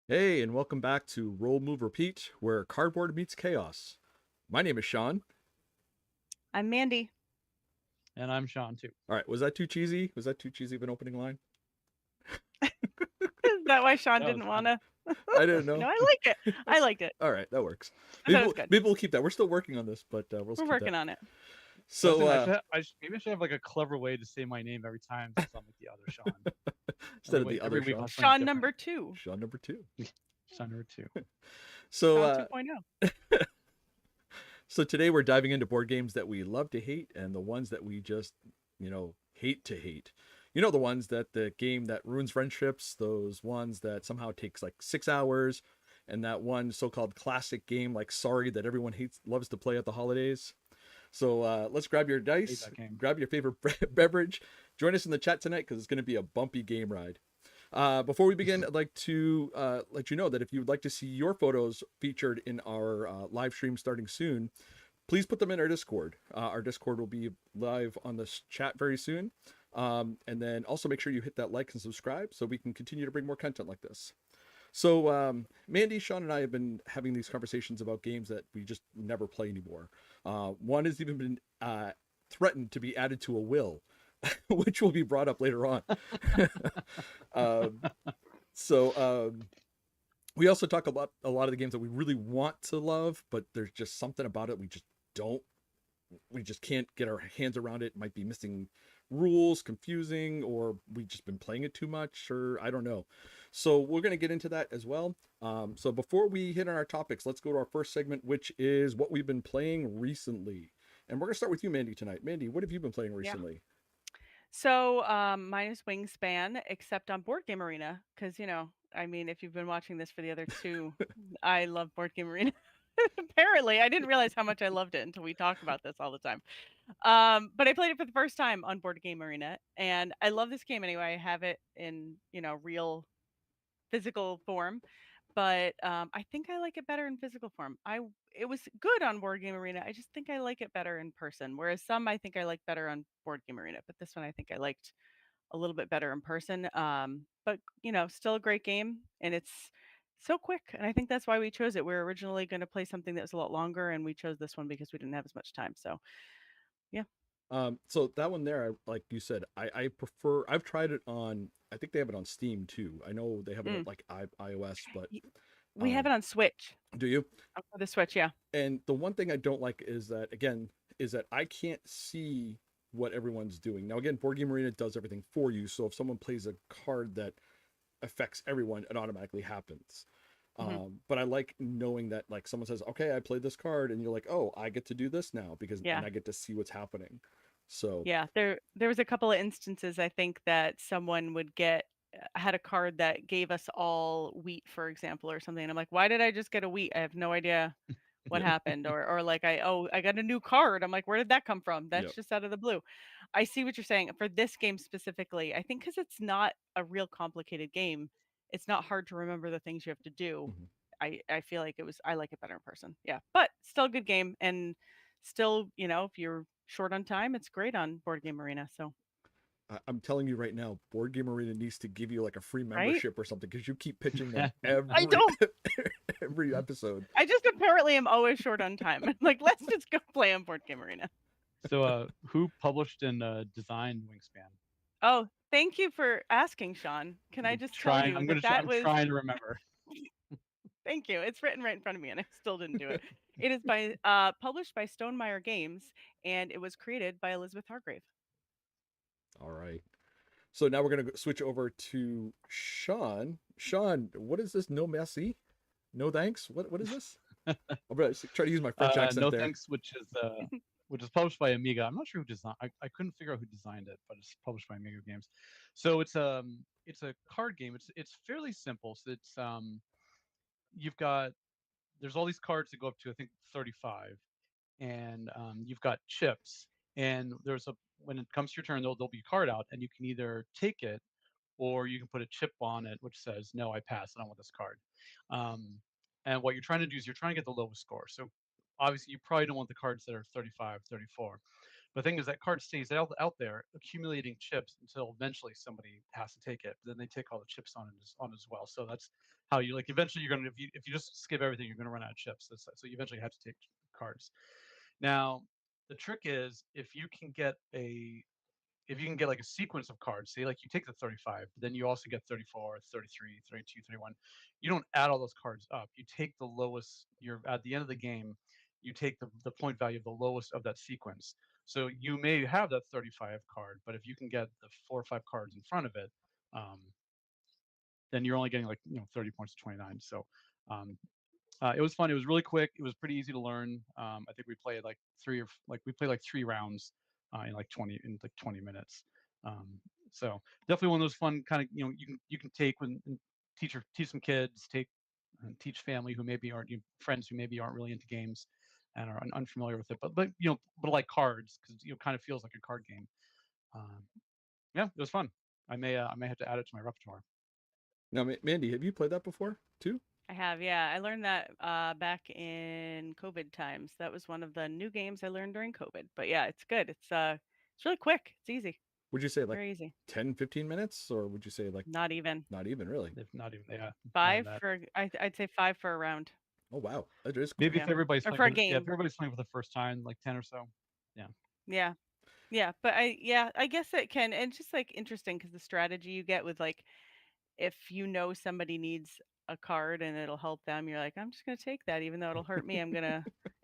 Hey, and welcome back to Roll, Move, Repeat, where cardboard meets chaos. My name is Sean. I'm Mandy. And I'm Sean, too. All right, was that too cheesy? Was that too cheesy of an opening line? Is that why Sean didn't want to? I didn't know. No, I like it. I liked it. All right, that works. That Maybe we'll keep that. We're still working on this, but we're working on it. So maybe I should have like a clever way to say my name every time since I'm like the other Sean. Instead of the other Sean. Sean number 2. Sean number 2. Sean number 2. So Sean 2.0. So today we're diving into board games that we love to hate and the ones that we just, hate to hate. You know, the ones that the game that ruins friendships, those ones that somehow takes like 6 hours, and that one so-called classic game like Sorry that everyone loves to play at the holidays. So let's grab your dice, grab your favorite beverage, join us in the chat tonight because it's going to be a bumpy game ride. Before we begin, I'd like to let you know that if you would like to see your photos featured in our live stream starting soon, please put them in our Discord. Our Discord will be live on this chat very soon. And then also make sure you hit that like and subscribe so we can continue to bring more content like this. So Mandy, Sean, and I have been having these conversations about games that we just never play anymore. One has even been threatened to be added to a will, which will be brought up later on. We also talk about a lot of the games that we really want to love, but there's just something about it we just can't get our hands around it. It might be missing rules, confusing, or we've just been playing it too much, or I don't know. So we're going to get into that as well. So before we hit on our topics, let's go to our first segment, which is what we've been playing recently. And we're going to start with you, Mandy, tonight. Mandy, what have you been playing recently? Yeah. So mine is Wingspan, except on Board Game Arena, because, if you've been watching this for the other two, I love Board Game Arena. Apparently, I didn't realize how much I loved it until we talk about this all the time. But I played it for the first time on Board Game Arena, and I love this game anyway. I have it in, real physical form, but I think I like it better in physical form. It was good on Board Game Arena. I just think I like it better in person, whereas some I think I like better on Board Game Arena, but this one I think I liked a little bit better in person. But still a great game, and it's so quick, and I think that's why we chose it. We were originally going to play something that was a lot longer, and we chose this one because we didn't have as much time. So, yeah. So that one there, like you said, I prefer. I've tried it on. I think they have it on Steam too. I know they have it on Mm. like iOS, but Y- We have it on Switch. do you? For the Switch, yeah. And the one thing I don't like is that again is that I can't see what everyone's doing. Now again, Board Game Arena does everything for you. So if someone plays a card that affects everyone, it automatically happens. hmm But I like knowing that like someone says, "Okay, I played this card," and you're like, "Oh, I get to do this now because Yeah. and I get to see what's happening." So Yeah, there was a couple of instances I think that someone would get had a card that gave us all wheat, for example, or something. And I'm like, why did I just get a wheat? I have no idea what yep, happened. Or like I got a new card. I'm like, where did that come from? That's yep, just out of the blue. I see what you're saying. For this game specifically, I think because it's not a real complicated game, it's not hard to remember the things you have to do. mhm. I feel like I like it better in person. Yeah. But still a good game and still, if you're short on time, it's great on Board Game Arena. So, I'm telling you right now, Board Game Arena needs to give you like a free right? membership or something because you keep pitching them I don't. every episode. I just apparently am always short on time. Like, let's just go play on Board Game Arena. So, who published and designed Wingspan? Oh, thank you for asking, Sean. Can I I'm just tell trying. you I'm that gonna. Try, that I'm was trying to remember. thank you. It's written right in front of me, and I still didn't do it. It is by published by Stonemeyer Games, and it was created by Elizabeth Hargrave. All right. So now we're gonna switch over to Sean. Sean, what is this? No Merci? No thanks? What is this? I'm gonna try to use my French accent No there. Thanks, which is published by Amiga. I'm not sure who designed. I couldn't figure out who designed it, but it's published by Amiga Games. So it's a card game. It's fairly simple. So it's you've got there's all these cards that go up to I think 35, and you've got chips. And there's a when it comes to your turn, there'll be a card out, and you can either take it or you can put a chip on it which says no, I pass, I don't want this card. um, and what you're trying to do is you're trying to get the lowest score. So obviously you probably don't want the cards that are 35, 34. But the thing is that card stays out there accumulating chips until eventually somebody has to take it, but then they take all the chips on as well. So that's how you like eventually you're going to if you just skip everything, you're going to run out of chips. So you eventually have to take cards. Now the trick is if you can get like a sequence of cards, say like you take the 35, but then you also get 34, 33, 32, 31. You don't add all those cards up. You take the lowest, you're at the end of the game, you take the point value of the lowest of that sequence. So you may have that 35 card, but if you can get the 4 or 5 cards in front of it, um, then you're only getting like 30 points to 29. So um, it was fun. It was really quick. It was pretty easy to learn. I think we played like 3 rounds in like 20 minutes. Um, so definitely one of those fun kind of you can take when and teach some kids, teach family who maybe aren't friends who maybe aren't really into games and are unfamiliar with it, but like cards because kind of feels like a card game. Um, yeah, it was fun. I may have to add it to my repertoire. Now, Mandy, have you played that before too? I have, yeah. I learned that back in COVID times. That was one of the new games I learned during COVID. But yeah, it's good. It's really quick. It's easy. Would you say like Very easy. 10, 15 minutes, or would you say like Not even not even really? If not even not even five that. for. I'd say 5 for a round. Oh wow, that is quick. Maybe Yeah, if everybody's or playing for a if game. everybody's playing for the first time, like 10 or so. Yeah. Yeah, yeah. But I guess it can. And it's just like interesting because the strategy you get with like if somebody needs a card and it'll help them, you're like, I'm just gonna take that, even though it'll hurt me.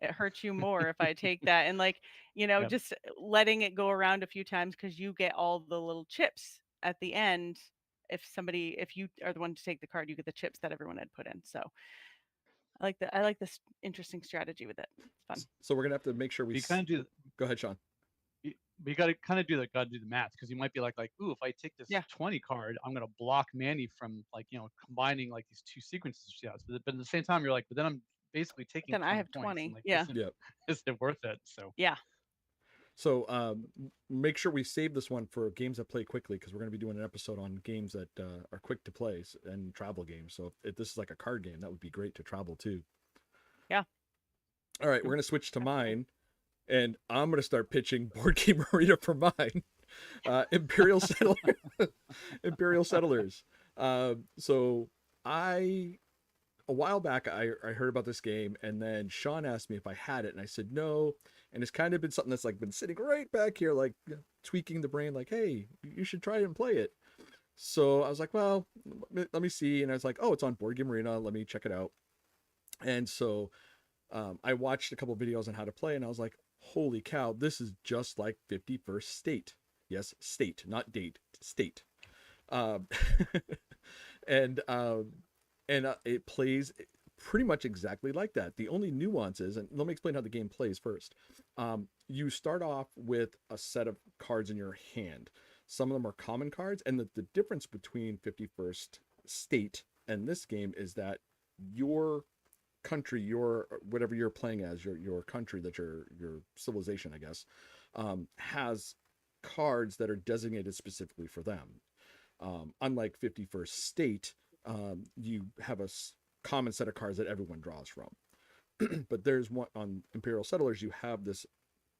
It hurts you more if I take that. And like, Yep. just letting it go around a few times because you get all the little chips at the end. If you are the one to take the card, you get the chips that everyone had put in. So I like this interesting strategy with it. It's fun. So we're gonna have to make sure But you kind of do Go ahead, Sean. but you got to kind of got to do the math because you might be like, ooh, if I take this Yeah. 20 card, I'm gonna block Manny from like combining like these two sequences she has. But at the same time, you're like, but then I'm basically taking Then I 20 have points. And 20. like, Yeah. Yeah. is it worth it? So Yeah. So make sure we save this one for games that play quickly because we're going to be doing an episode on games that are quick to play and travel games. So if this is like a card game, that would be great to travel too. Yeah. All right, we're going to switch to mine, and I'm going to start pitching Board Game Arena for mine. Imperial Settlers. Imperial Settlers. So a while back, I heard about this game, and then Sean asked me if I had it, and I said no. And it's kind of been something that's like been sitting right back here, like tweaking the brain, like, hey, you should try it and play it. So I was like, well, let me see. And I was like, oh, it's on Board Game Arena. Let me check it out. And so I watched a couple videos on how to play, and I was like, holy cow, this is just like 51st State. Yes, state, not date, state. Um, and it plays pretty much exactly like that. The only nuance is, and let me explain how the game plays first. You start off with a set of cards in your hand. Some of them are common cards, and the difference between 51st State and this game is that your country, your whatever you're playing as, your country, that your civilization, I guess, has cards that are designated specifically for them. Unlike 51st State, you have a common set of cards that everyone draws from. But there's one on Imperial Settlers, you have this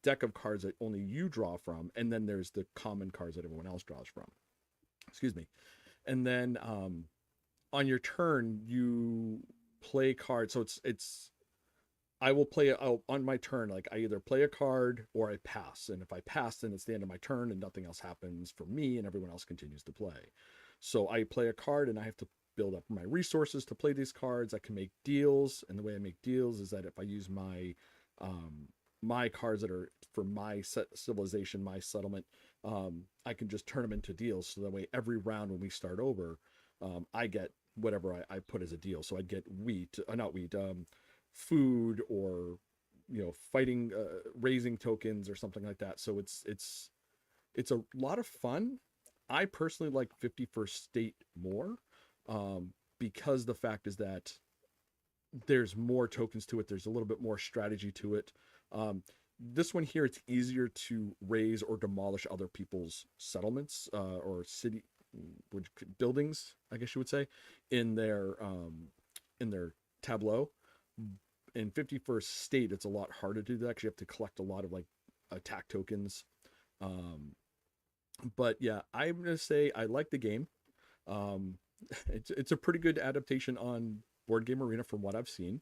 deck of cards that only you draw from, and then there's the common cards that everyone else draws from. Excuse me. And then on your turn, you play cards. So it's I will play on my turn. Like I either play a card or I pass. And if I pass, then it's the end of my turn and nothing else happens for me and everyone else continues to play. So I play a card and I have to build up my resources to play these cards. I can make deals. And the way I make deals is that if I use my cards that are for my civilization, my settlement, I can just turn them into deals. So that way every round when we start over, I get whatever I put as a deal. So I'd get food, or fighting, raising tokens or something like that. So it's a lot of fun. I personally like 51st State more, because the fact is that there's more tokens to it. There's a little bit more strategy to it. This one here, it's easier to raise or demolish other people's settlements, or city buildings, I guess you would say, in their tableau. In 51st State, it's a lot harder to do that because you have to collect a lot of like attack tokens. But yeah, I'm gonna say I like the game. It's a pretty good adaptation on Board Game Arena from what I've seen.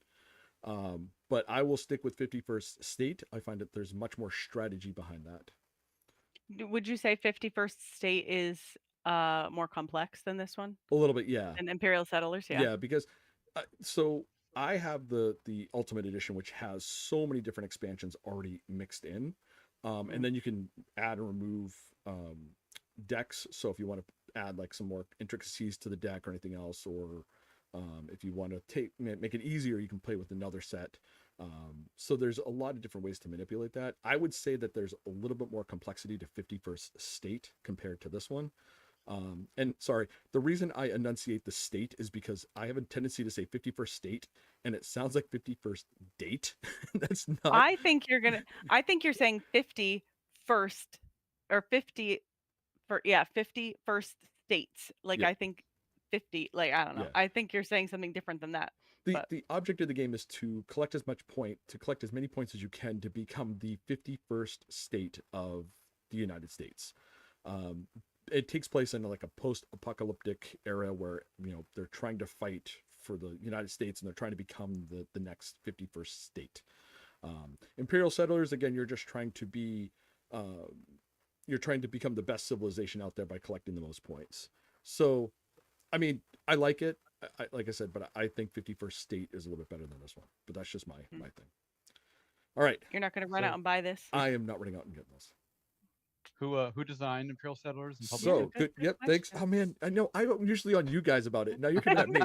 But I will stick with 51st State. I find that there's much more strategy behind that. Would you say 51st State is more complex than this one? A little bit, yeah. And Imperial Settlers, yeah. Yeah, because so I have the Ultimate Edition, which has so many different expansions already mixed in, and then you can add and remove decks. So if you want to add like some more intricacies to the deck or anything else, or if you want to make it easier, you can play with another set. So there's a lot of different ways to manipulate that. I would say that there's a little bit more complexity to 51st State compared to this one. And sorry, the reason I enunciate the state is because I have a tendency to say 51st State and it sounds like 51st Date. That's not. I think you're saying 50 first, or 50 51st states. Like, Yeah. I think 50, like, I don't know. Yeah. I think you're saying something different than that. The object of the game is to collect as many points as you can to become the 51st state of the United States. It takes place in like a post-apocalyptic era where they're trying to fight for the United States and they're trying to become the next 51st state. Imperial Settlers, again, you're just trying to be you're trying to become the best civilization out there by collecting the most points. So, I mean, I like it. Like I said, but I think 51st State is a little bit better than this one. But that's just my thing. All right. You're not going to run out and buy this? I am not running out and getting this. Who designed Imperial Settlers? And So good. Yep. Thanks. Oh man, I know I'm usually on you guys about it. Now you're coming at me.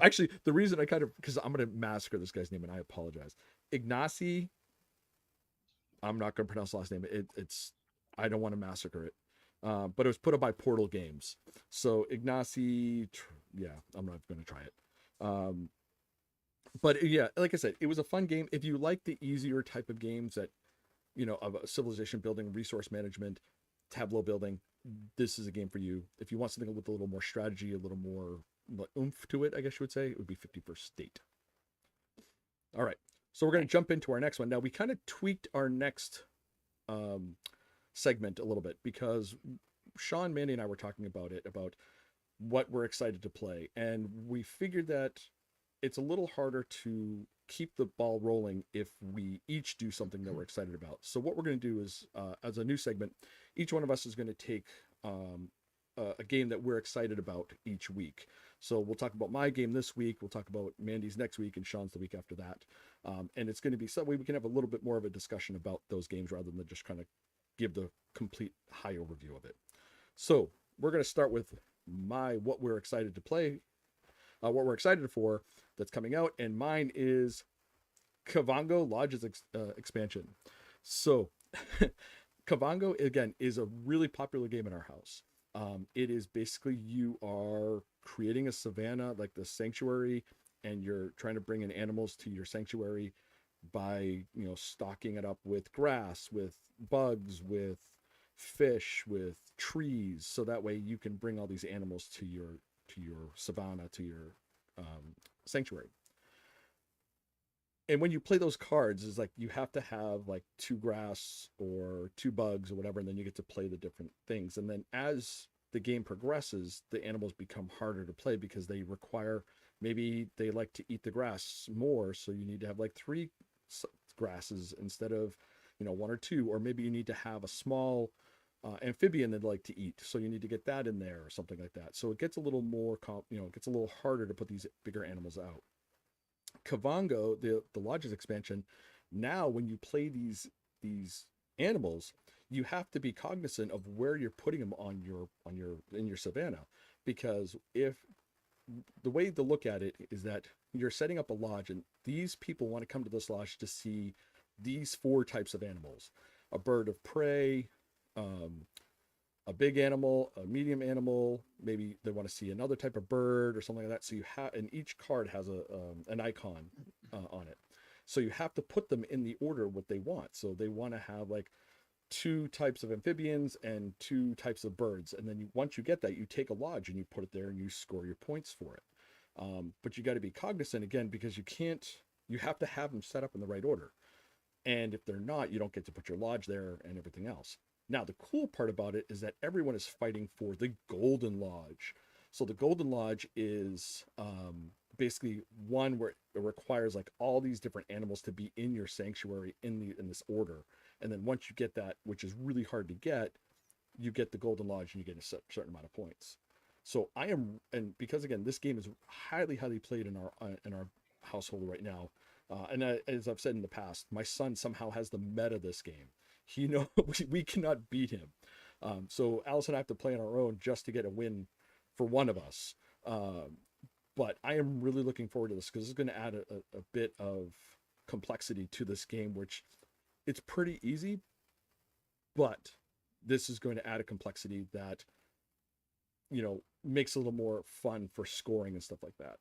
Actually, the reason because I'm gonna massacre this guy's name and I apologize. Ignacy. I'm not gonna pronounce the last name. It's I don't want to massacre it. But it was put up by Portal Games. So Ignacy, yeah, I'm not gonna try it. But yeah, like I said, it was a fun game. If you like the easier type of games that of a civilization building, resource management, tableau building, this is a game for you. If you want something with a little more strategy, a little more oomph to it, I guess you would say, it would be 51st State. All right. So we're going to jump into our next one. Now, we kind of tweaked our next segment a little bit because Sean, Mandy, and I were talking about what we're excited to play. And we figured that it's a little harder to keep the ball rolling if we each do something that we're excited about. So what we're going to do is, as a new segment, each one of us is going to take a game that we're excited about each week. So we'll talk about my game this week. We'll talk about Mandy's next week and Sean's the week after that. And it's going to be some way we can have a little bit more of a discussion about those games rather than just kind of give the complete high overview of it. So we're going to start with what we're excited to play, what we're excited for that's coming out. And mine is Kavango Lodge's expansion. So Kavango, again, is a really popular game in our house. It is basically you are creating a savanna, like the sanctuary, and you're trying to bring in animals to your sanctuary by, stocking it up with grass, with bugs, with fish, with trees, so that way you can bring all these animals to your savanna, to your sanctuary. And when you play those cards, is like you have to have like 2 grass or 2 bugs or whatever, and then you get to play the different things. And then as the game progresses, the animals become harder to play because they require, maybe they like to eat the grass more, so you need to have like 3 grasses instead of 1 or 2, or maybe you need to have a small amphibian they'd like to eat, so you need to get that in there or something like that. So it gets a little more it gets a little harder to put these bigger animals out. Kavango, the Lodge's expansion, now when you play these animals, you have to be cognizant of where you're putting them in your savanna, because if the way to look at it is that you're setting up a lodge, and these people want to come to this lodge to see these 4 types of animals: a bird of prey, a big animal, a medium animal, maybe they want to see another type of bird or something like that. So you have, and each card has an icon on it. So you have to put them in the order what they want. So they want to have like 2 types of amphibians and 2 types of birds. And then once you get that, you take a lodge and you put it there and you score your points for it. But you got to be cognizant again, because you have to have them set up in the right order. And if they're not, you don't get to put your lodge there and everything else. Now, the cool part about it is that everyone is fighting for the Golden Lodge. So the Golden Lodge is basically one where it requires like all these different animals to be in your sanctuary in this order. And then once you get that, which is really hard to get, you get the Golden Lodge and you get a certain amount of points. So and because again, this game is highly, highly played in our household right now. As I've said in the past, my son somehow has the meta of this game. We cannot beat him. So Alice and I have to play on our own just to get a win for one of us. But I am really looking forward to this, because it's going to add a bit of complexity to this game, which it's pretty easy, but this is going to add a complexity that, makes it a little more fun for scoring and stuff like that.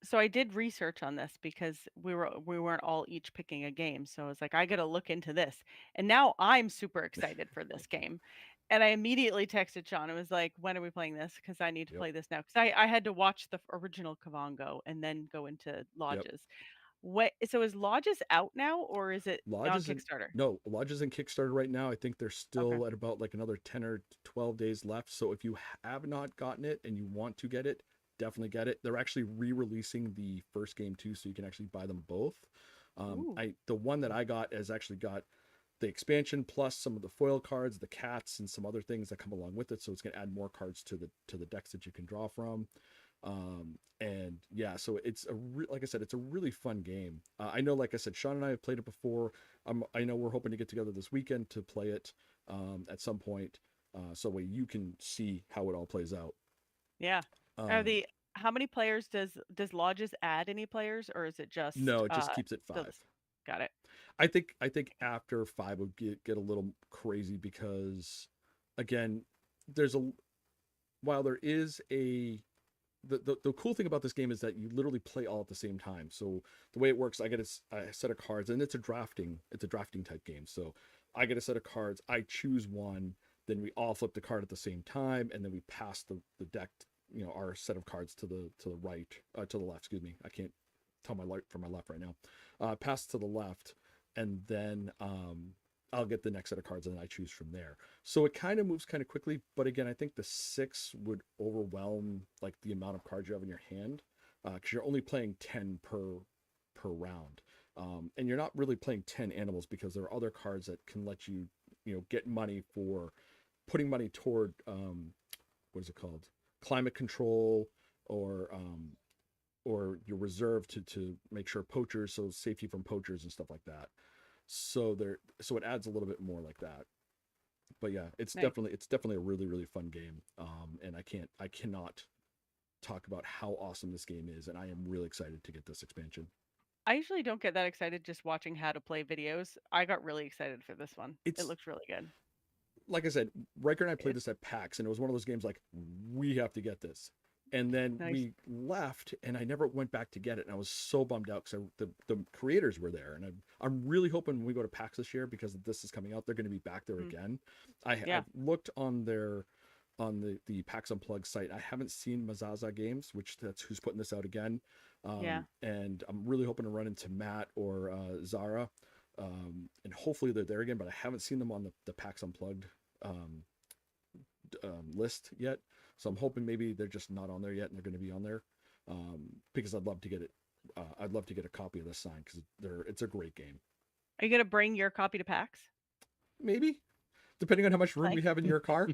So I did research on this because we weren't all each picking a game. So I was like, I got to look into this. And now I'm super excited for this game. And I immediately texted Sean. I was like, when are we playing this? Because I need to Yep. play this now. Because I had to watch the original Kavango and then go into Lodges. So is Lodges out now, or is it on Kickstarter? No, Lodge is in Kickstarter right now. I think they're still Okay. at about like another 10 or 12 days left. So if you have not gotten it and you want to get it, definitely get it. They're actually re-releasing the first game too, so you can actually buy them both. The one that I got has actually got the expansion plus some of the foil cards, the cats, and some other things that come along with it. So it's going to add more cards to the decks that you can draw from. And yeah, so it's like I said, it's a really fun game. I know, like I said, Sean and I have played it before. I know we're hoping to get together this weekend to play it at some point, so way you can see how it all plays out. Yeah. How many players does Lodges add any players, or is it just No, it just keeps it still 5. Got it. I think after 5 would get a little crazy, because again, while there is the cool thing about this game is that you literally play all at the same time. So the way it works, I get a set of cards, and it's a drafting type game. So I get a set of cards, I choose one, then we all flip the card at the same time, and then we pass the deck, our set of cards to the right, to the left, excuse me. I can't tell my right from my left right now. Pass to the left, and then I'll get the next set of cards, and then I choose from there. So it kind of moves kind of quickly, but again, I think the 6 would overwhelm like the amount of cards you have in your hand. because you're only playing 10 per round. And you're not really playing 10 animals because there are other cards that can let you, get money for putting money toward, what is it called? Climate control, or your reserve to make sure poachers, so safety from poachers and stuff like that. So it adds a little bit more like that. But yeah, it's Nice. definitely a really, really fun game. And I cannot talk about how awesome this game is, and I am really excited to get this expansion. I usually don't get that excited just watching how to play videos. I got really excited for this one. It It's looks really good. like I said, Riker and I played It, this at PAX, and it was one of those games like, we have to get this. And then nice. we left, and I never went back to get it, and I was so bummed out because the creators were there, and I'm really hoping when we go to PAX this year, because this is coming out, they're going to be back there Mm, again. yeah. I've looked on the PAX Unplugged site. I haven't seen Mazaza Games, which that's who's putting this out again. Yeah. And I'm really hoping to run into Matt or Zara, and hopefully they're there again. But I haven't seen them on the PAX Unplugged um, list yet. So I'm hoping maybe they're just not on there yet, and they're going to be on there, because I'd love to get it. I'd love to get a copy of this signed because it's a great game. Are you gonna bring your copy to PAX? Maybe depending on how much room Play? we have in your car.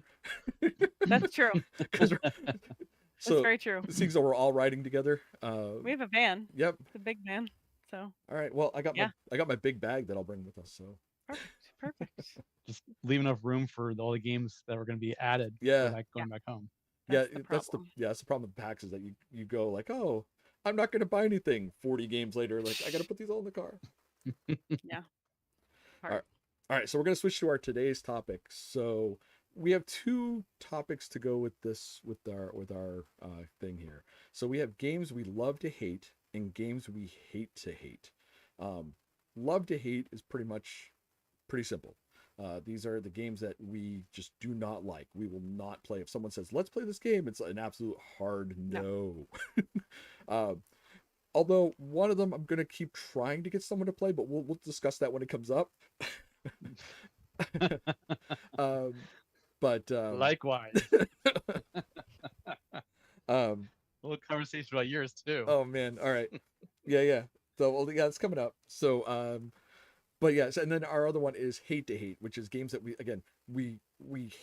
That's true. 'Cause That's so very true. it seems that we're all riding together. We have a van. Yep. It's a big van. So All right. Well, I got yeah, my big bag that I'll bring with us. So perfect. Perfect. Just leave enough room for all the games that are going to be added yeah, back, Yeah, going back home. yeah. that's the problem. That's the problem with PAX is that you go like, oh, I'm not going to buy anything. 40 games later, like I got to put these all in the car. Yeah. All Hard. right. All right. So we're going to switch to our today's topic. So we have two topics to go with this with our thing here. So we have games we love to hate and games we hate to hate. Love to hate is pretty simple. These are the games that we just do not like. We will not play. If someone says, let's play this game, it's an absolute hard no. Although one of them I'm going to keep trying to get someone to play, but we'll discuss that when it comes up. um, but Likewise. um, A little conversation about yours too. oh man, all right, yeah. So well, yeah, it's coming up. So but yes, and then our other one is hate to hate, which is games that we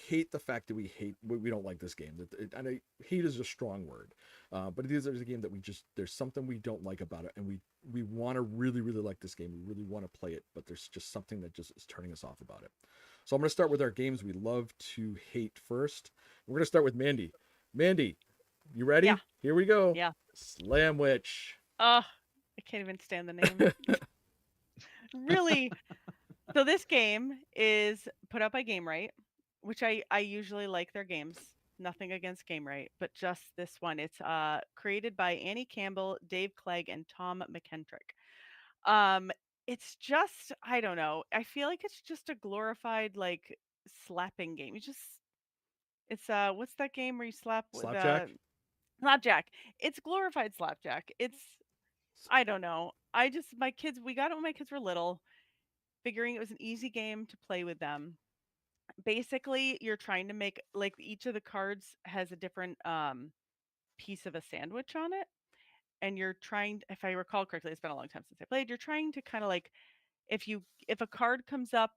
hate the fact that we don't like this game. And hate is a strong word, but these are a game that there's something we don't like about it, and we want to really really like this game. We really want to play it, but there's just something that just is turning us off about it. So I'm going to start with our games we love to hate first. We're going to start with Mandy. Mandy, you ready? Yeah. Here we go. Yeah. Slamwich. I can't even stand the name. Really. So this game is put out by Game Right, which I usually like their games. Nothing against Game Right, but just this one. It's created by Annie Campbell, Dave Clegg, and Tom McKentrick. Um, it's just I don't know. I feel like it's just a glorified like slapping game. It's what's that game where you slap with Slapjack. slapjack? It's glorified slapjack. It's I don't know. My kids we got it when my kids were little, figuring it was an easy game to play with them. Basically, you're trying to make like each of the cards has a different piece of a sandwich on it, and you're trying if I recall correctly, it's been a long time since I played, you're trying to kind of like if a card comes up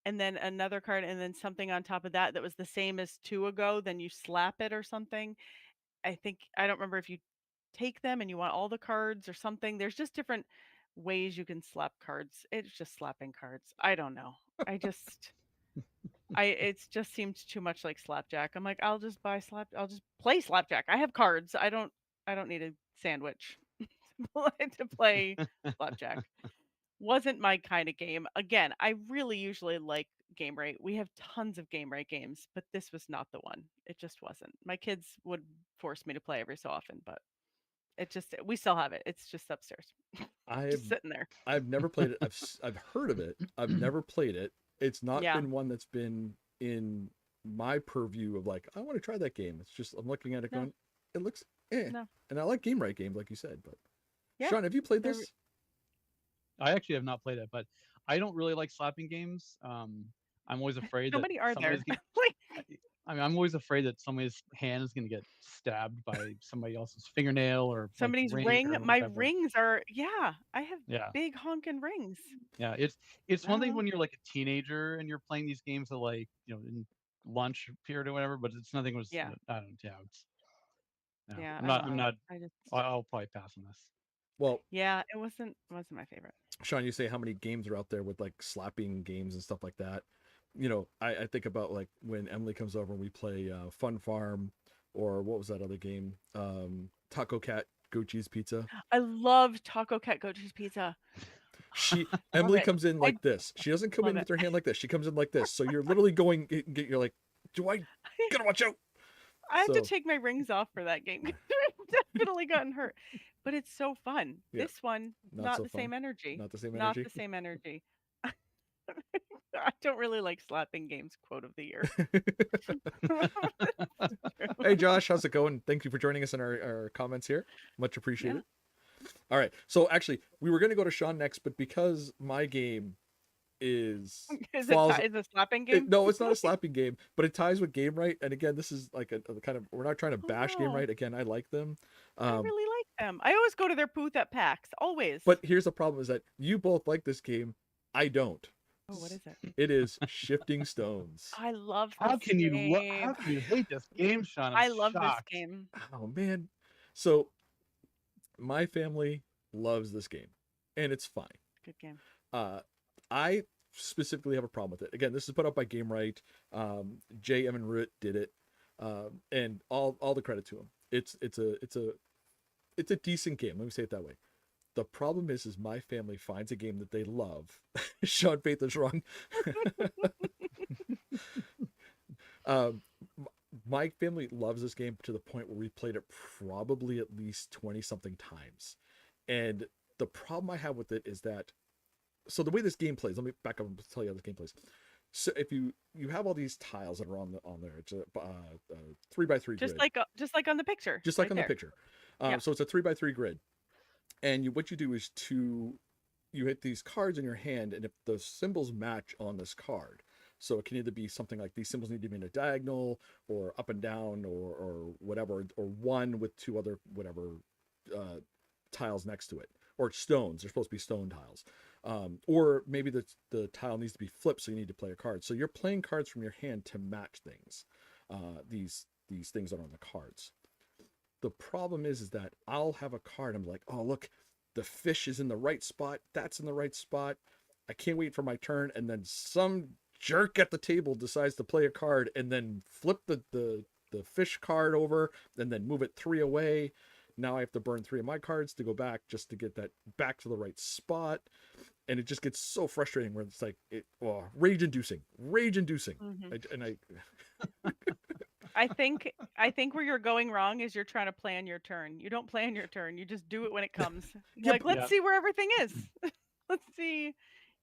and then another card and then something on top of that that was the same as two ago, then you slap it or something. I don't remember if you take them and you want all the cards or something. There's just different ways you can slap cards. It's just slapping cards. I don't know. I just it's just seemed too much like slapjack. I'm like, I'll just play slapjack. I have cards. I don't need a sandwich to play slapjack. Wasn't my kind of game. Again, I really usually like Game Right. We have tons of Game Right games, but this was not the one. It just wasn't. My kids would force me to play every so often, but we still have it. It's just upstairs. I've Just sitting there. I've never played it. I've heard of it. I've never played it. It's not Yeah. been one that's been in my purview of like, I want to try that game. It's just I'm looking at it No. going, it looks eh. No. And I like Game Right games, like you said. But Yeah. Sean, have you played They're this? I actually have not played it, but I don't really like slapping games. I'm always afraid How that many are there? somebody's gonna, Like I mean, I'm always afraid that somebody's hand is gonna get stabbed by somebody else's fingernail or like Somebody's ring ring. or My whatever. rings are, yeah, I have Yeah, big honking rings. yeah. It's I one don't thing know. when you're like a teenager and you're playing these games at like in lunch period or whatever, but it's nothing was Yeah. I don't yeah it's no Yeah. I'm I don't not I'm know. not I just, I'll probably pass on this. Well, yeah, it wasn't my favorite. Sean, you say how many games are out there with like slapping games and stuff like that. I think about like when Emily comes over and we play Fun Farm, or what was that other game? Taco Cat Goat Cheese Pizza. I love Taco Cat Goat Cheese Pizza. Love Emily it. comes in I like this. She doesn't come love in it. with her hand like this. She comes in like this. So you're literally going. You're like, do I gotta watch out? I have to So take my rings off for that game. I've definitely gotten hurt, but it's so fun. yeah, This one, not not so the fun. same energy. Not the same Not energy. the same energy. I don't really like slapping games. Quote of the year. Hey Josh, how's it going? Thank you for joining us in our comments here. Much Yeah. appreciated. All right. So actually, we were going to go to Sean next, but because my game is Is falls. it a slapping game? No, it's not a slapping game, but it ties with Game Right. And again, this is like a kind of, we're not trying to bash Game Oh, Right. Again, I like them. I really like them. I always go to their booth at PAX. Always. But here's the problem: is that you both like this game, I don't. Oh, what is it? It is Shifting Stones. I love How this can you game. how can you hate this game, Sean? I'm I love this shocked. game. Oh man. So my family loves this game, and it's fine. Good game. I specifically have a problem with it. Again, this is put up by Game Right. J. Evan Root did it, and all the credit to him. It's a decent game. Let me say it that way. The problem is my family finds a game that they love. Sean Faith is wrong. My family loves this game to the point where we played it probably at least 20 something times. And the problem I have with it is that, so the way this game plays, let me back up and tell you how this game plays. So if you have all these tiles that are on there, it's a 3x3 grid. Just like on the picture. Just like right on there. the picture. Yeah. So it's a 3x3 grid. And what you do is you hit these cards in your hand, and if the symbols match on this card, so it can either be something like these symbols need to be in a diagonal, or up and down, or whatever, or one with two other whatever tiles next to it, or stones. They're supposed to be stone tiles, or maybe the tile needs to be flipped, so you need to play a card. So you're playing cards from your hand to match things. These things that are on the cards. The problem is that I'll have a card. I'm like, oh, look, the fish is in the right spot. That's in the right spot. I can't wait for my turn. And then some jerk at the table decides to play a card and then flip the fish card over and then move it 3 away. Now I have to burn 3 of my cards to go back just to get that back to the right spot. And it just gets so frustrating where it's like, rage inducing. Mm-hmm. I think where you're going wrong is you're trying to plan your turn. You don't plan your turn. You just do it when it comes. Yeah, Like, let's see where everything is. Let's see.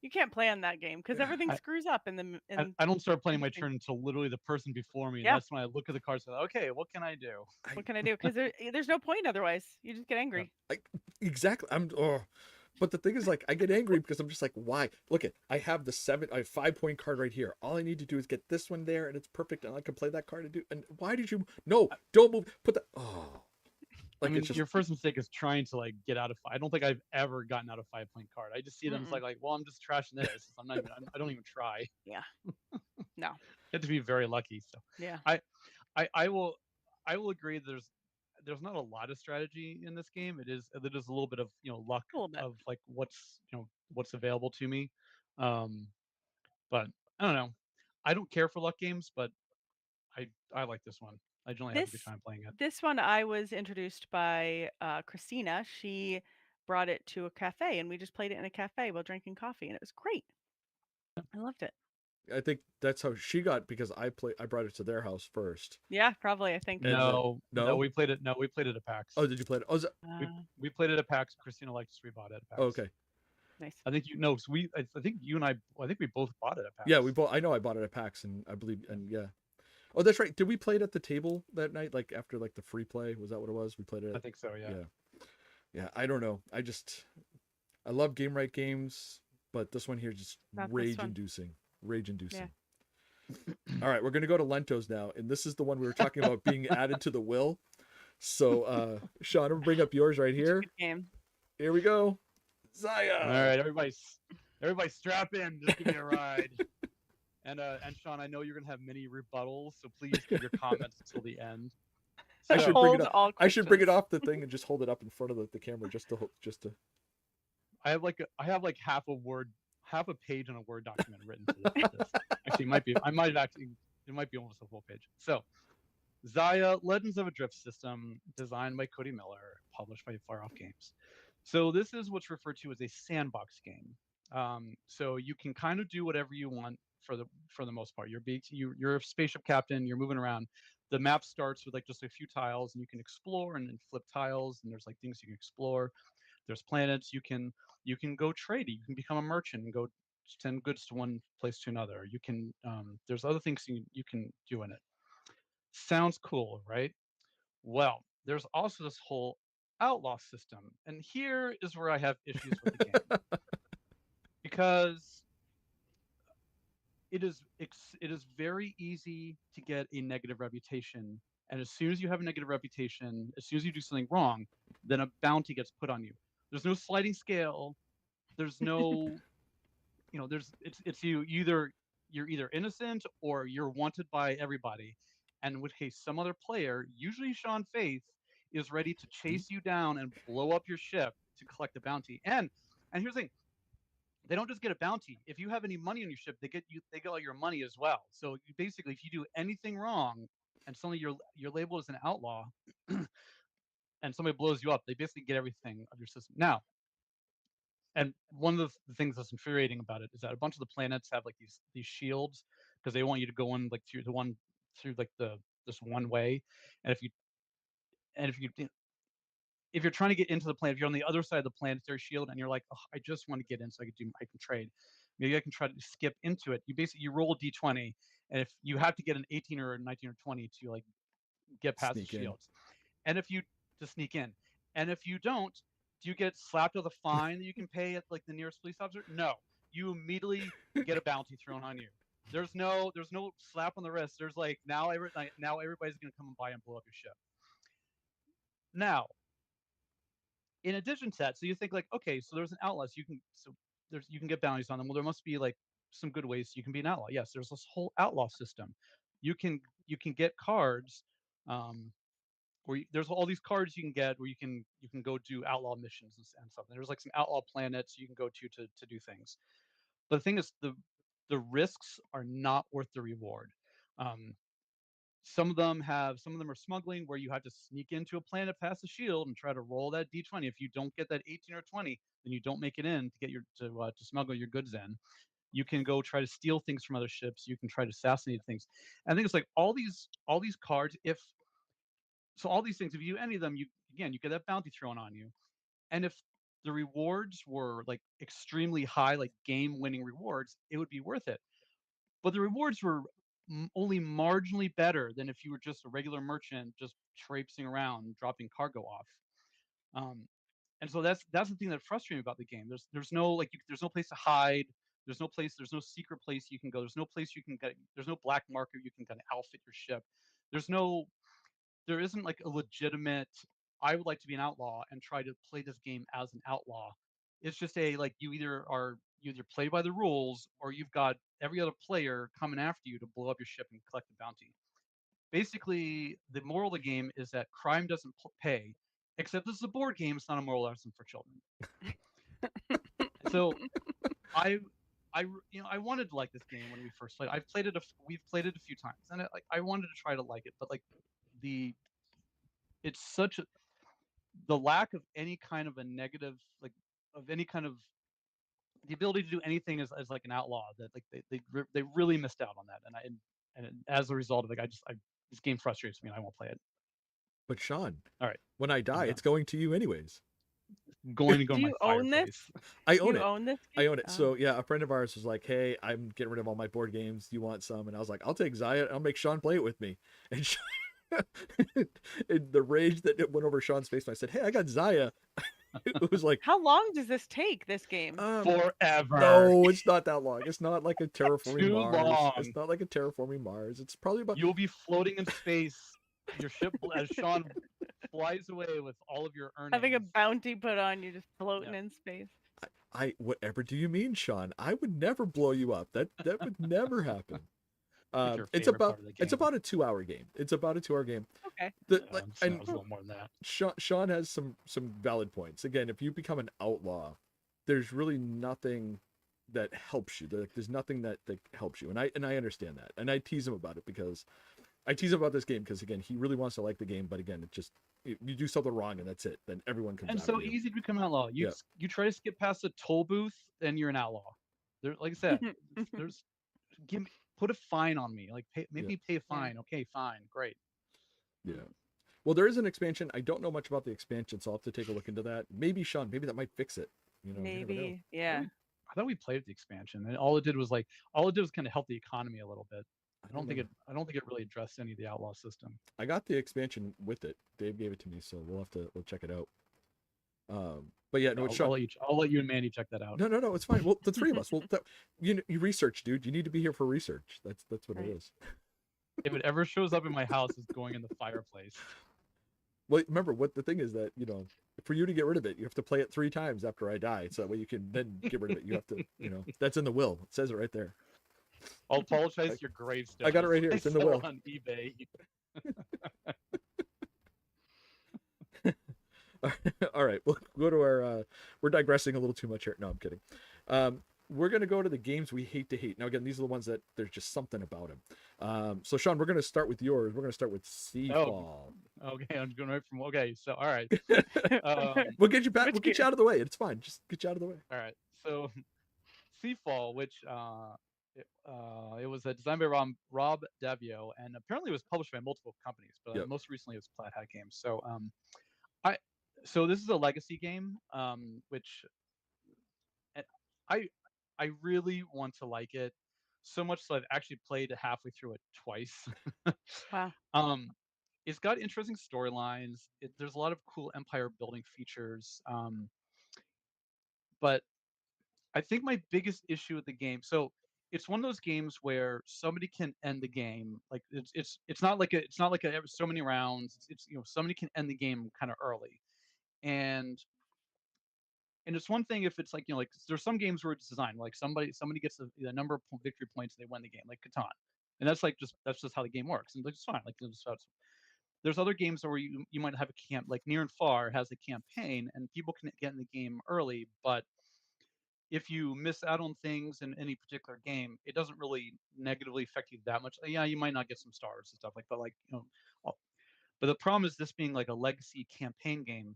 You can't plan that game because everything screws up in the. I don't start playing my turn until literally the person before me. And Yeah. that's when I look at the cards and say, okay, what can I do? What can I do? Because there's no point otherwise. You just get angry. Exactly. But the thing is, like, I get angry because I'm just like, why? Look I have the 5-point card right here. All I need to do is get this one there, and it's perfect, and I can play that card and do. And why did you? No, don't move. Put that. Oh, like, I mean, your first mistake is trying to like get out of. I don't think I've ever gotten out of 5-point card. I just see them as like, well, I'm just trashing this. I'm not even. I don't even try. Yeah. No. You have to be very lucky. So yeah, I will agree. There's not a lot of strategy in this game. It is a little bit of luck of like what's available to me. But I don't know. I don't care for luck games, but I like this one. I generally have a good time playing it. This one I was introduced by Christina. She brought it to a cafe, and we just played it in a cafe while drinking coffee, and it was great. I loved it. I think that's how she got, because I brought it to their house first. Yeah, probably. I think. No, we played it. No, we played it at PAX. Oh, did you play it? Oh, we played it at PAX. Christina liked us. We bought it at PAX. Oh, okay. Nice. I think I think you and I think we both bought it at PAX. Yeah, we both. I know I bought it at PAX, and I believe, and yeah. Oh, that's right. Did we play it at the table that night? Like after like the free play? Was that what it was? We played it. I think so. Yeah. Yeah. I don't know. I love Game Right games, but this one here just rage inducing. Rage inducing. All right, we're gonna go to Lentos now, and this is the one we were talking about being added to the will. So, Sean, I'm gonna bring up yours right here. Good game. Here we go. All Zaya. right, everybody strap in. Just give me a ride. And Sean, I know you're gonna have many rebuttals, so please keep your comments until the end. I should bring it Hold up. all I should bring it questions. off the thing and just hold it up in front of the camera just to. I have like half a page in a Word document written to this. Actually, it might be. It might be almost a full page. So, Zaya: Legends of a Drift System, designed by Cody Miller, published by Far Off Games. So this is what's referred to as a sandbox game. So you can kind of do whatever you want for the most part. You're a spaceship captain. You're moving around. The map starts with like just a few tiles, and you can explore and then flip tiles. And there's like things you can explore. There's planets. You can go trade. You can become a merchant and go send goods to one place to another. You can there's other things you can do in it. Sounds cool, right? Well, there's also this whole outlaw system, and here is where I have issues with the game because it is very easy to get a negative reputation, and as soon as you have a negative reputation, as soon as you do something wrong, then a bounty gets put on you. There's no sliding scale. There's no, it's you're either innocent or you're wanted by everybody, and in which case some other player, usually Sean Faith, is ready to chase you down and blow up your ship to collect the bounty. And here's the thing: they don't just get a bounty. If you have any money on your ship, they get all your money as well. So you basically, if you do anything wrong and suddenly you're labeled as an outlaw, and somebody blows you up, they basically get everything of your system. Now, and one of the things that's infuriating about it is that a bunch of the planets have like these shields because they want you to go in like through like this one way, and if you if you're trying to get into the planet, if you're on the other side of the planetary shield and you're like, oh, I just want to get in so I can trade. Maybe I can try to skip into it. You roll a d20, and if you have to get an 18 or a 19 or 20 to like get past the Sneak in. shields, and if you to sneak in, and if you don't, do you get slapped with a fine that you can pay at like the nearest police officer? No, you immediately get a bounty thrown on you. There's no slap on the wrist. There's like now everybody's gonna come and buy and blow up your ship. Now, in addition to that, so you think like, okay, so there's an outlaw, you can get bounties on them. Well, there must be like some good ways you can be an outlaw. Yes, there's this whole outlaw system. You can get cards, there's all these cards you can get where you can go do outlaw missions and stuff. And there's like some outlaw planets you can go to do things. But the thing is, the risks are not worth the reward. Um, some of them are smuggling where you have to sneak into a planet past the shield and try to roll that d20. If you don't get that 18 or 20, then you don't make it in to get to smuggle your goods in. You can go try to steal things from other ships. You can try to assassinate things. And I think it's like all these cards. All these things, if you do any of them, you get that bounty thrown on you. And if the rewards were like extremely high, like game-winning rewards, it would be worth it. But the rewards were only marginally better than if you were just a regular merchant just traipsing around dropping cargo off. And so that's the thing that frustrates me about the game. There's no there's no place to hide. There's no secret place you can go. There's no place you can get. There's no black market you can kind of outfit your ship. There isn't like a legitimate, I would like to be an outlaw and try to play this game as an outlaw. It's just you either play by the rules or you've got every other player coming after you to blow up your ship and collect the bounty. Basically, the moral of the game is that crime doesn't pay, except this is a board game. It's not a moral lesson for children. So I wanted to like this game when we first played. We've played it a few times, and I wanted to try to like it, but like it's such the lack of any kind of a negative, like of any kind of the ability to do anything as like an outlaw, that like they really missed out on that, and as a result of it, this game frustrates me and I won't play it. But Sean, All right, when I die, it's going to you anyways. Going to go Do in my you own this? fireplace. I Do own you it. own this I game? own it. So yeah, a friend of ours was like, "Hey, I'm getting rid of all my board games. Do you want some?" And I was like, "I'll take Zaya. I'll make Sean play it with me." And In the rage that it went over Sean's face, I said, "Hey, I got Zaya." It was like, How long does this take, this game? Forever. no, it's not that long. It's not like a terraforming Too Mars. long. It's not like a terraforming Mars. It's probably about. You'll be floating in space. Your ship, as Sean flies away with all of your earnings. Having a bounty put on you, just floating in space. Whatever do you mean, Sean? I would never blow you up. That would never happen. It's about a 2-hour game. It's about a 2-hour game. Okay. And it was a little more than that. Sean has some valid points. Again, if you become an outlaw, there's really nothing that helps you. There's nothing that helps you, and I understand that. And I tease him about it because I tease him about this game because again, he really wants to like the game, but again, you do something wrong and that's it. Then everyone comes. And so easy to become an outlaw. You try to skip past a toll booth, and you're an outlaw. There, like I said, put a fine on me. Like make me pay a fine. Okay, fine, great. Yeah. Well, there is an expansion. I don't know much about the expansion, so I'll have to take a look into that. Maybe Sean, maybe that might fix it. Maybe, yeah. I thought we played the expansion, and all it did was kind of help the economy a little bit. I don't think it really addressed any of the outlaw system. I got the expansion with it. Dave gave it to me, so we'll check it out. But yeah, no, I'll let you and Manny check that out. No, it's fine. Well, the three of us. Well, you research, dude. You need to be here for research. That's what it is. If it ever shows up in my house, it's going in the fireplace. Well, remember what the thing is that for you to get rid of it, you have to play it 3 times after I die, so that way you can then get rid of it. You have to, that's in the will. It says it right there. I'll apologize to your gravestone. I got it right here. It's in the will. On eBay. All right, we'll go to our. We're digressing a little too much here. No, I'm kidding. We're gonna go to the games we hate to hate. Now, again, these are the ones that there's just something about them. So, Sean, we're gonna start with yours. We're gonna start with Seafall. Okay, I'm going right from. Okay, so all right. We'll get you back. We'll get you out of the way. It's fine. Just get you out of the way. All right. So, Seafall, which it was designed by Rob Davio, and apparently it was published by multiple companies, but most recently it was Plaid Hat Games. So so this is a legacy game, which I really want to like it so much so I've actually played halfway through it twice. Wow. It's got interesting storylines. There's a lot of cool empire building features, but I think my biggest issue with the game. So it's one of those games where somebody can end the game. Like it's not like so many rounds. It's somebody can end the game kind of early, and it's one thing if it's like like there's some games where it's designed like somebody gets the number of victory points and they win the game, like Catan, and that's just how the game works, and it's fine. Like there's other games where you might have a camp, like Near and Far has a campaign and people can get in the game early, but if you miss out on things in any particular game, it doesn't really negatively affect you that much. Yeah, you might not get some stars and stuff like, but but the problem is this being like a legacy campaign game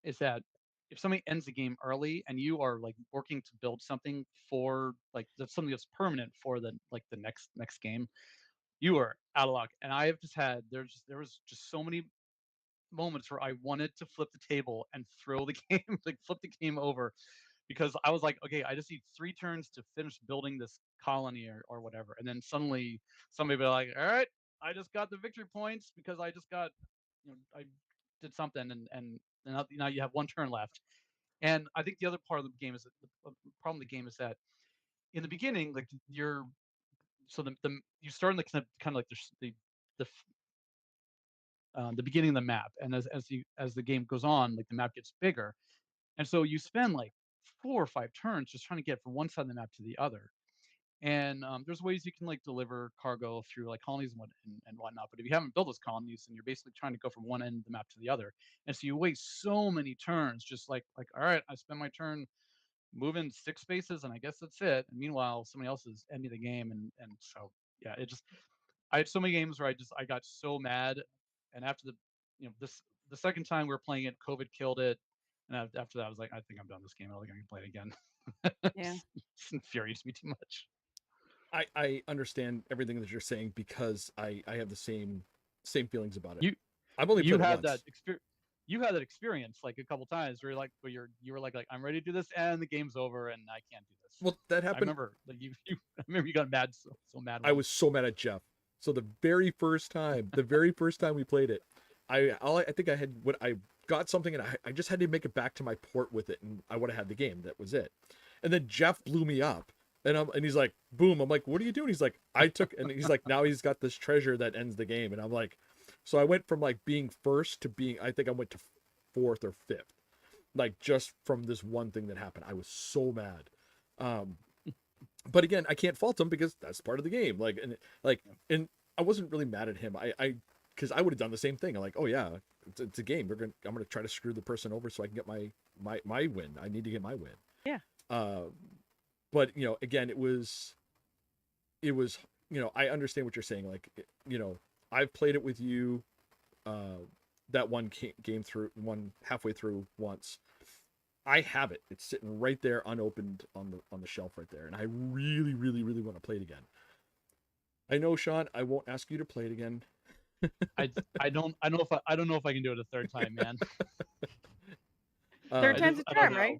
is that if somebody ends the game early and you are like working to build something for like something that's permanent for the next game, you are out of luck. And I have just had there was just so many moments where I wanted to flip the table and throw the game, like flip the game over, because I was like, okay, I just need 3 turns to finish building this colony or whatever, and then suddenly somebody be like, all right, I just got the victory points because I just got, I did something, and now you have 1 turn left. And I think the other part of the game is that the problem of the game is that in the beginning, like you start in the kind of like the beginning of the map, and as the game goes on, like the map gets bigger, and so you spend like 4 or 5 turns just trying to get from one side of the map to the other. And there's ways you can like deliver cargo through like colonies and whatnot, but if you haven't built those colonies, then you're basically trying to go from one end of the map to the other, and so you waste so many turns just like all right, I spend my turn moving 6 spaces, and I guess that's it. And meanwhile, somebody else is ending the game, and so yeah, I had so many games where I got so mad, and after the second time we were playing it, COVID killed it, and after that I was like, I think I'm done with this game. I don't think I can play it again. Yeah. It infuriates me too much. I understand everything that you're saying because I have the same feelings about it. I've only played it once. You had that experience like a couple times where you were like I'm ready to do this and the game's over and I can't do this. Well, that happened. I remember you got mad so mad. I was so mad at Jeff. So the very first time we played it, I think I had what I got something, and I just had to make it back to my port with it, and I would have had the game. That was it. And then Jeff blew me up, and he's like, boom. I'm like, what are you doing? He's like, and he's like, now he's got this treasure that ends the game, and I'm like, so I went from like being first to being, I think I went to fourth or fifth, like just from this one thing that happened. I was so mad. But again, I can't fault him because that's part of the game. And I wasn't really mad at him. Because I would have done the same thing. I'm like, oh yeah, it's a game. I'm gonna try to screw the person over so I can get my win. I need to get my win. Yeah. But again, it was, I understand what you're saying. Like, I've played it with you, that one game through, one halfway through once. I have it. It's sitting right there unopened on the shelf right there. And I really, really, really want to play it again. I know, Sean, I won't ask you to play it again. I don't know if I can do it a third time, man. Third time's a charm, right?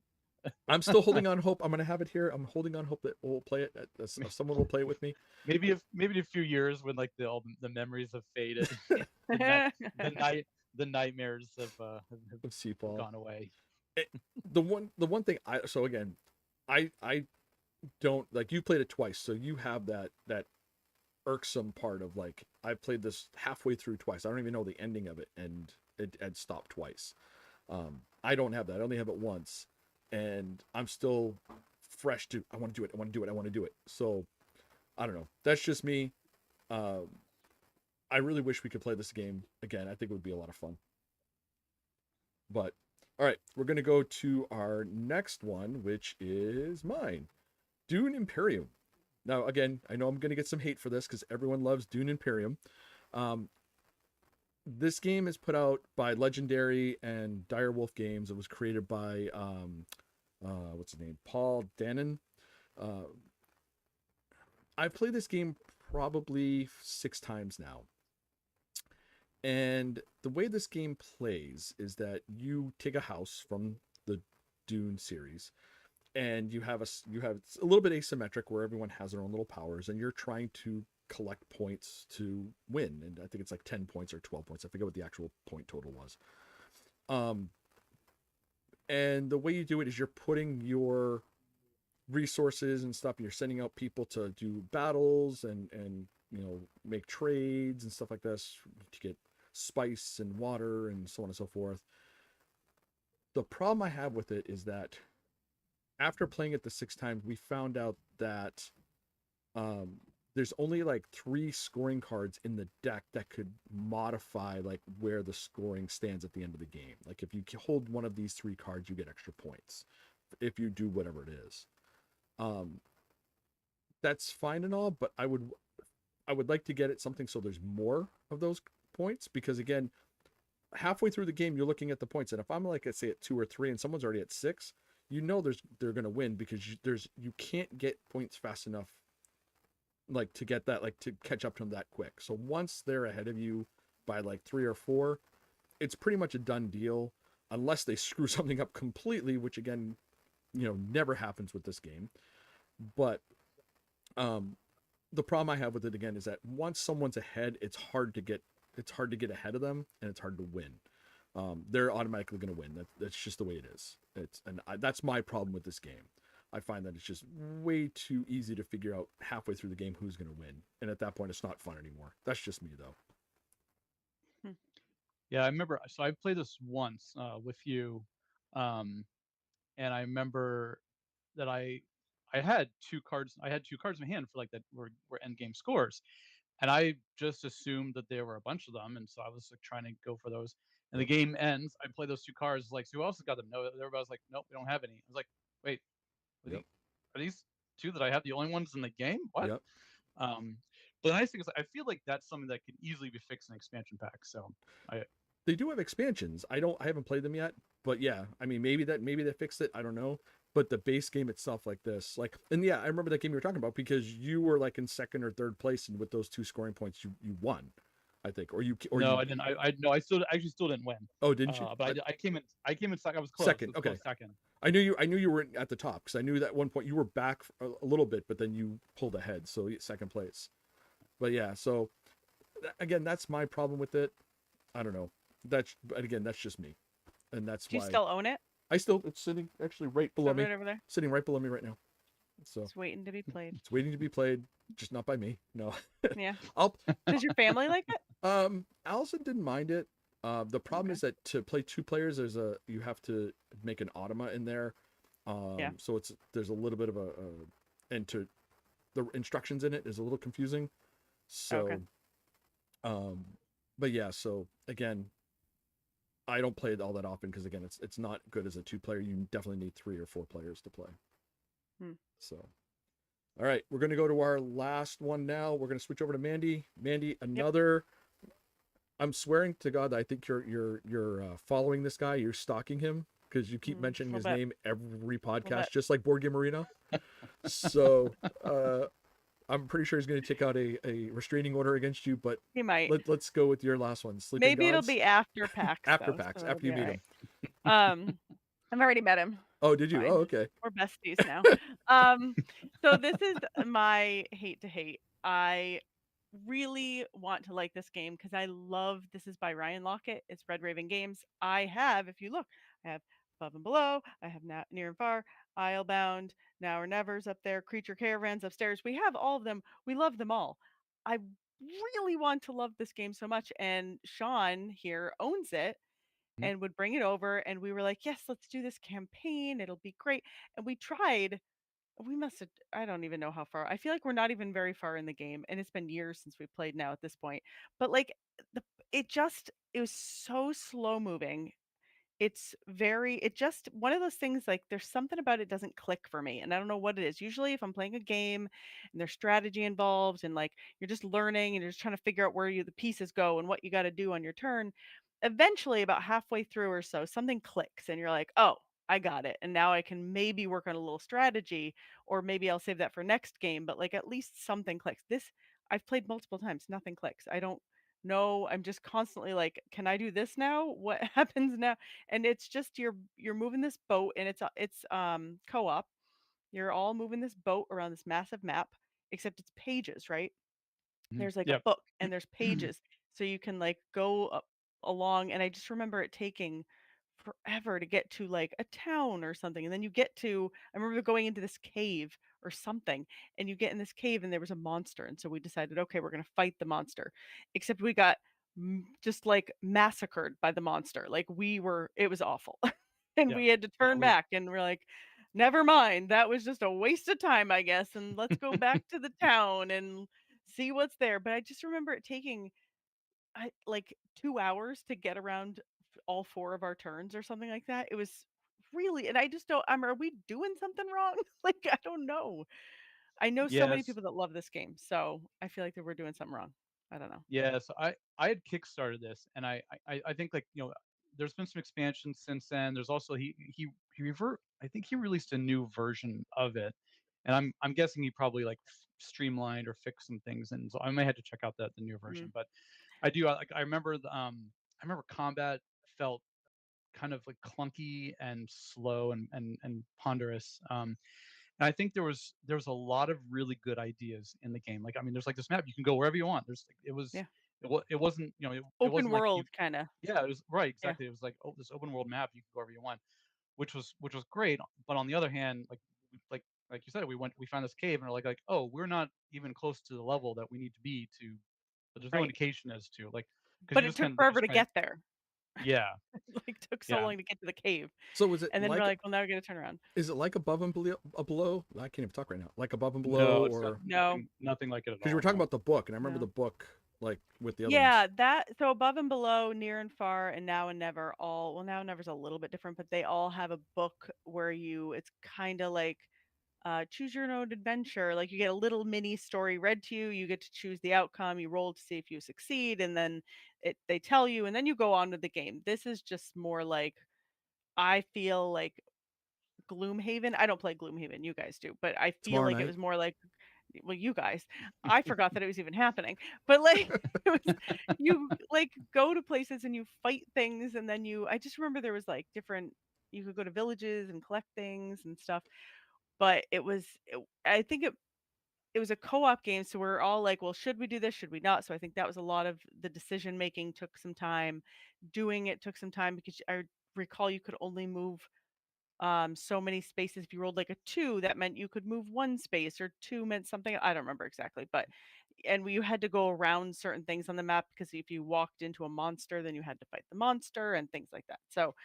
I'm still holding on hope. I'm gonna have it here. I'm holding on hope that we'll play it. Someone will play it with me. Maybe in a few years when like all the memories have faded, the nightmares have Seafall gone away. The one thing I don't like. You played it twice, so you have that irksome part of like, I played this halfway through twice. I don't even know the ending of it, and it had stopped twice. I don't have that. I only have it once, and I'm still fresh to, I want to do it. I want to do it. I want to do it. So I don't know. That's just me. I really wish we could play this game again. I think it would be a lot of fun. But all right, we're going to go to our next one, which is mine, Dune Imperium. Now, again, I know I'm going to get some hate for this because everyone loves Dune Imperium. This game is put out by Legendary and Direwolf Games. It was created by, what's his name? Paul Danon. I've played this game probably 6 times now. And the way this game plays is that you take a house from the Dune series, and you have it's a little bit asymmetric where everyone has their own little powers, and you're trying to collect points to win. And I think it's like 10 points or 12 points. I forget what the actual point total was. And the way you do it is you're putting your resources and stuff, and you're sending out people to do battles and make trades and stuff like this to get spice and water and so on and so forth. The problem I have with it is that after playing it the 6 times, we found out that there's only like 3 scoring cards in the deck that could modify like where the scoring stands at the end of the game. Like if you hold one of these 3 cards, you get extra points if you do whatever it is. That's fine and all, but I would like to get it something so there's more of those points, because again, halfway through the game you're looking at the points, and if I'm like, let's say at 2 or 3 and someone's already at 6, they're going to win, because you can't get points fast enough like to get that, like to catch up to them that quick. So once they're ahead of you by like 3 or 4, it's pretty much a done deal, unless they screw something up completely, which again, never happens with this game. But the problem I have with it again is that once someone's ahead, it's hard to get ahead of them, and it's hard to win. They're automatically going to win. That's just the way it is. That's my problem with this game. I find that it's just way too easy to figure out halfway through the game who's going to win, and at that point, it's not fun anymore. That's just me, though. Yeah, I remember. So I played this once with you, and I remember that I had 2 cards. I had 2 cards in my hand for like that were end game scores, and I just assumed that there were a bunch of them, and so I was like trying to go for those. And the game ends. I play those 2 cards. Like, so who else has got them? No, everybody's like, nope, we don't have any. I was like, wait, Yep. are these 2 that I have the only ones in the game? What? Yep. But the nice thing is, I feel like that's something that can easily be fixed in expansion packs. So they do have expansions. I haven't played them yet, but yeah, I mean, maybe they fixed it. I don't know. But the base game itself, like this, like, and yeah, I remember that game you were talking about, because you were like in 2nd or 3rd place, and with those 2 scoring points, you won, I think, no, I didn't. I still didn't win. Oh, didn't you? But I came in second. I was close. Second. Okay. Second. I knew you were at the top, because I knew that at one point you were back a little bit, but then you pulled ahead, so 2nd place. But yeah, so again, that's my problem with it. I don't know. But again, that's just me, and that's Do you why still own it? it's sitting actually right Is below it me, right over there? sitting right below me right now. So It's waiting to be played. it's waiting to be played, just not by me. No, Yeah. I'll. Does your family like it? Allison didn't mind it. The problem Okay. is that to play two players, you have to make an automa in there. Yeah. So there's a little bit of and to the instructions in it is a little confusing. Okay. So, um, but yeah. So again, I don't play it all that often because again, it's not good as a two player. You definitely need 3 or 4 players to play. Hmm. So, all right, we're gonna go to our last one now. We're gonna switch over to Mandy. Mandy, Yep. another. I'm swearing to God that I think you're following this guy. You're stalking him because you keep A mentioning little his bit. name every Little podcast, bit. just like Board Game Arena. So I'm pretty sure he's going to take out a restraining order against you. But He might. let's go with your last one, Sleeping Maybe it'll Gods. be after PAX After though, PAX, so it'll after be you all meet right. him. I've already met him. Oh, did you? Oh, Fine. okay. We're besties now. Um, so this is my hate to hate. I really want to like this game because I love this is by Ryan Lockett. It's Red Raven Games. I have, if you look, I have Above and Below, I have Near and Far, Islebound, Now or Never's up there, Creature Caravans upstairs. We have all of them. We love them all. I really want to love this game so much, and Sean here owns it Mhm. and would bring it over, and we were like, yes, let's do this campaign, it'll be great. And we tried. We must have, I don't even know how far. I feel like we're not even very far in the game, and it's been years since we played now at this point. But like the it was so slow moving. It's very it just one of those things, like there's something about it doesn't click for me, and I don't know what it is. Usually if I'm playing a game and there's strategy involved and like you're just learning and you're just trying to figure out where the pieces go and what you got to do on your turn, eventually about halfway through or so something clicks and you're like, "Oh, I got it." And now I can maybe work on a little strategy, or maybe I'll save that for next game, but like at least something clicks. This I've played multiple times, nothing clicks. I don't know. I'm just constantly like, "Can I do this now? What happens now?" And it's just you're moving this boat, and it's co-op. You're all moving this boat around this massive map, except it's pages, right? Mhm. There's like a Yep. book and there's pages, so you can like go along. And I just remember it taking forever to get to like a town or something, and then you get to I remember going into this cave or something, and you get in this cave and there was a monster, and so we decided, okay, we're going to fight the monster, except we got just like massacred by the monster. Like it was awful. And Yeah. we had to Yeah. turn back, and we're like, never mind, that was just a waste of time, I guess, and let's go back to the town and see what's there. But I just remember it taking like 2 hours to get around all 4 of our turns or something like that. It was really, and I just don't. Are we doing something wrong? Like I don't know. I know so many Yes. people that love this game, so I feel like that we're doing something wrong. I don't know. Yeah. So I had kickstarted this, and I think, like, there's been some expansions since then. There's also I think he released a new version of it, and I'm guessing he probably like streamlined or fixed some things, and so I might have to check out the new version. Mm, But I remember I remember combat felt kind of like clunky and slow and ponderous. And I think there was a lot of really good ideas in the game. Like, I mean, there's like this map, you can go wherever you want. yeah, It wasn't, it open wasn't like you. world kind of. Yeah, it was right, Yeah, exactly. It was like, oh, this open world map, you can go wherever you want, which was great. But on the other hand, like you said, we found this cave, and we're like, oh, we're not even close to the level that we need to be to. But there's no right. indication as to, like, because But it took they forever just to kind of. get there. Yeah, Like took so yeah. long to get to the cave, So was it and then we're like like, well, now we're gonna turn around. is it like Above and Below? I can't even talk right now. Like Above and Below, No, it's or No. nothing like it at because you were all. talking No. about the book, and I remember No. the book like with the other ones. Yeah, that so Above and Below, Near and Far, and Now and Never all well, Now and Never's a little bit different, but they all have a book where it's kind of like choose your own adventure. Like you get a little mini story read to you, you get to choose the outcome, you roll to see if you succeed, and then they tell you, and then you go on with the game. This is just more like I feel like Gloomhaven. I don't play Gloomhaven, you guys do, but I feel Tomorrow like it night. was more like, well, you guys, I forgot that it was even happening. But like it was you like go to places and you fight things, and then I just remember there was like different you could go to villages and collect things and stuff. But I think it was a co-op game, so we're all like, well, should we do this? Should we not? So I think that was a lot of the decision making took some time. Doing it took some time because I recall you could only move so many spaces. If you rolled like a 2, that meant you could move 1 space, or 2 meant something. I don't remember exactly, but you had to go around certain things on the map because if you walked into a monster, then you had to fight the monster and things like that. So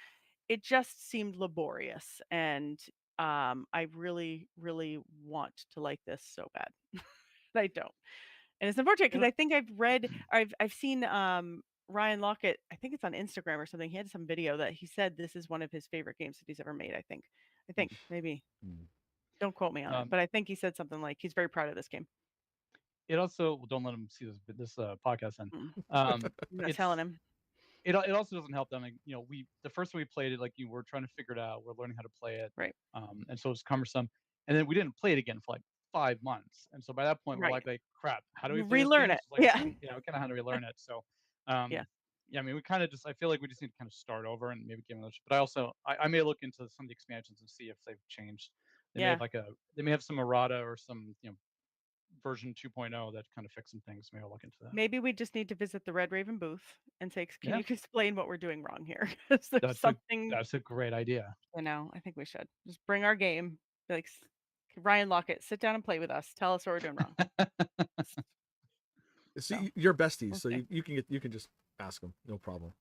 it just seemed laborious, and I really, really want to like this so bad. But I don't. And it's unfortunate because You I think I've read, or I've seen Ryan Lockett, I think it's on Instagram or something. He had some video that he said this is one of his favorite games that he's ever made, I think. I think maybe. Hmm. Don't quote me on it, Um, but I think he said something like he's very proud of this game. it also, well, don't let him see this podcast then. Mm. Um, I'm not it's telling him. it also doesn't help them. Like, we the first time we played it, like you were trying to figure it out. We're learning how to play it, Right. and so it's cumbersome. And then we didn't play it again for like 5 months. And so by that point, we're Right. like, crap, how do we play this Relearn game? it. It's like, Yeah. we kind of had to relearn it. So, Yeah. yeah, I mean, we kind of I feel like we just need to kind of start over and maybe give them But I also, I may look into some of the expansions and see if they've changed. They may Yeah. have they may have some errata or some, version 2.0 that kind of fix some things. Maybe I'll look into that. Maybe we just need to visit the Red Raven booth and say, can Yeah, you explain what we're doing wrong here? Because there's something, that's a great idea. I think we should just bring our game. Be like, Ryan Lockett, sit down and play with us. Tell us what we're doing wrong. See, So, you're besties, we'll so see. you can just ask them, no problem.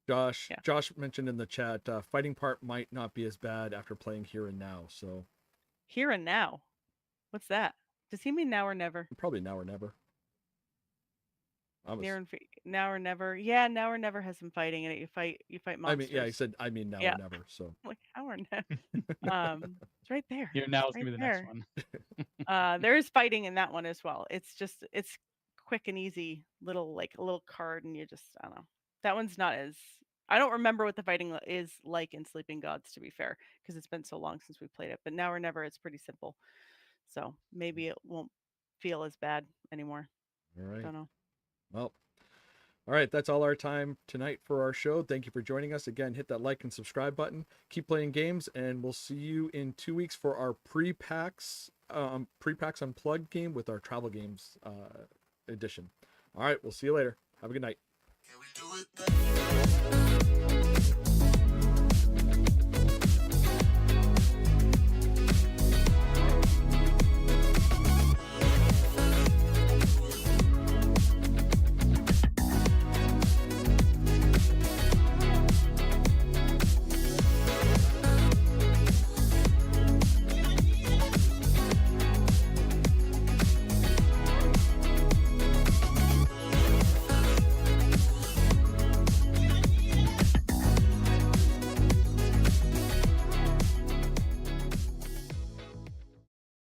Josh Yeah. Josh mentioned in the chat, fighting part might not be as bad after playing Here and Now. So Here and Now. What's that? Does he mean now or never? probably Now or Never. Now or never. Yeah, Now or Never has some fighting in it. You fight I monsters. mean, yeah, he said I mean Now Yeah. or Never. So I'm like, how or never? It's right there. Here now is Right gonna be the there. next one. There is fighting in that one as well. It's quick and easy, a little card, and you just, I don't know. That one's not as, I don't remember what the fighting is like in Sleeping Gods, to be fair, because it's been so long since we played it. But Now or Never, it's pretty simple. So maybe it won't feel as bad anymore. all right. Don't know. Well, all right, that's all our time tonight for our show. Thank you for joining us. Again, hit that like and subscribe button. Keep playing games, and we'll see you in 2 weeks for our pre-PAX Unplugged game with our travel games edition. All right, we'll see you later. Have a good night. Can we do it?